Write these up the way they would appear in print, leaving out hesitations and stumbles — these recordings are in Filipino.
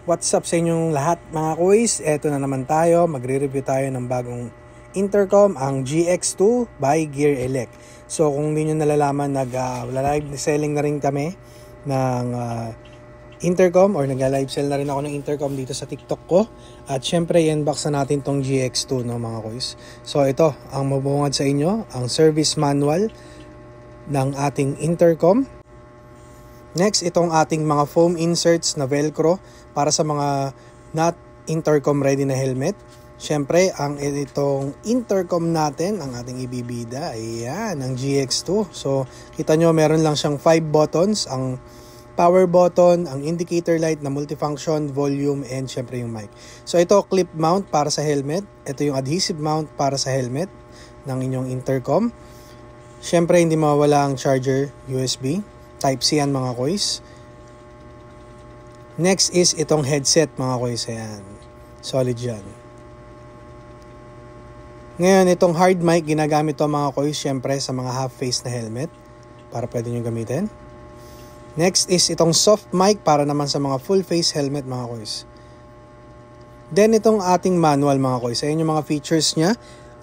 What's up sa inyong lahat mga kuys? Eto na naman tayo, magre-review tayo ng bagong intercom, ang GX2 by Gear Elect. So kung hindi nyo nalalaman, nag-live selling na rin kami ng intercom, or nag-live sell na rin ako ng intercom dito sa TikTok ko. At syempre i-unbox na natin tong GX2 no mga kuys. So ito, ang mabungad sa inyo, ang service manual ng ating intercom. Next, itong ating mga foam inserts na velcro para sa mga not intercom ready na helmet. Siyempre, itong intercom natin, ang ating ibibida, ayan, ang GX2. So, kita nyo, meron lang siyang 5 buttons, ang power button, ang indicator light na multifunction, volume, and syempre yung mic. So, ito clip mount para sa helmet. Ito yung adhesive mount para sa helmet ng inyong intercom. Siyempre, hindi mawawala ang charger USB. Type-C yan mga kuys. Next is itong headset mga kuys. Ayan. Solid yan. Ngayon, itong hard mic, ginagamit to mga kuys syempre sa mga half-face na helmet para pwede nyo gamitin. Next is itong soft mic para naman sa mga full-face helmet mga kuys. Then, itong ating manual mga kuys. Ayan yung mga features nya.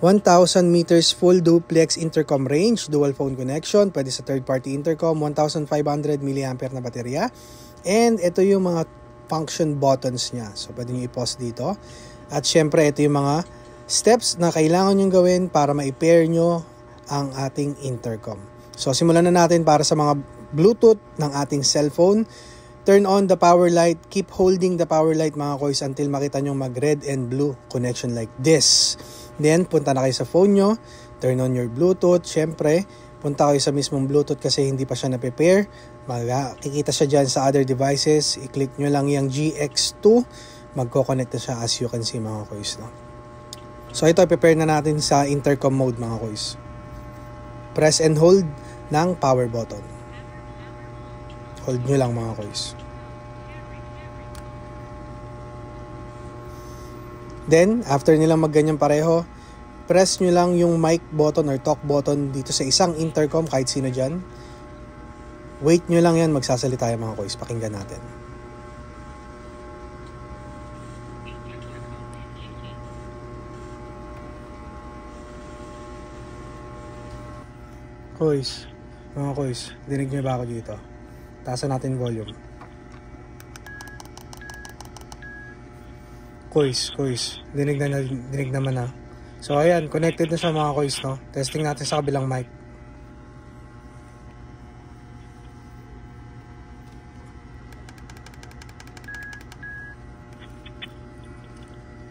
1,000 meters full duplex intercom range, dual phone connection, pwede sa third-party intercom, 1,500 mAh na baterya. And ito yung mga function buttons niya. So, pwede nyo i-pause dito. At syempre, ito yung mga steps na kailangan nyo gawin para ma-pair nyo ang ating intercom. So, simulan na natin para sa mga Bluetooth ng ating cellphone. Turn on the power light. Keep holding the power light mga kuys until makita nyo mag-red and blue connection like this. Then, punta na kayo sa phone nyo. Turn on your Bluetooth. Syempre, punta kayo sa mismong Bluetooth kasi hindi pa siya na-prepare. Makikita siya dyan sa other devices. I-click nyo lang yung GX2. Magko-connect na siya as you can see mga kuys. No? So, ito, prepare na natin sa intercom mode mga kuys. Press and hold ng power button. Hold nyo lang mga kuys. Then, after nilang magganyan pareho, press nyo lang yung mic button or talk button dito sa isang intercom, kahit sino dyan. Wait nyo lang yan, magsasalita yung mga kuys. Pakinggan natin. Kuys, mga kuys, dinig nyo ba ako dito? Taasan natin volume. Kuys, dinig naman na. So ayan, connected na siya mga kuys, no? Testing natin sa kabilang mic.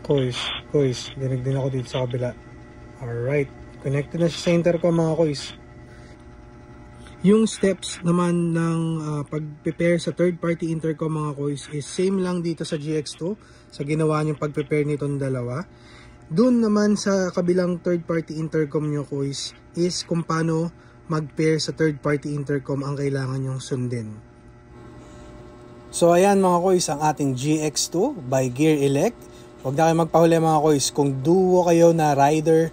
Kuys, dinig din ako dito sa kabila. Alright, connected na siya sa intercom mga kuys. Yung steps naman ng pag-prepare sa third-party intercom mga kuys is same lang dito sa GX2 sa ginawa niyong pag-prepare nitong dalawa. Doon naman sa kabilang third-party intercom nyo kuys is kung paano mag-pair sa third-party intercom ang kailangan nyong sundin. So ayan mga kuys, ang ating GX2 by Gear Elect. Huwag na kayo magpahuli mga kuys. Kung duo kayo na rider,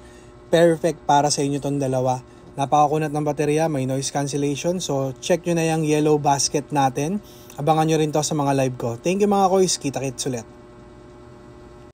perfect para sa inyo itong dalawa. Napakakunat ng baterya, may noise cancellation. So, check nyo na yung yellow basket natin. Abangan nyo rin to sa mga live ko. Thank you mga kuys. Kita-kits ulit.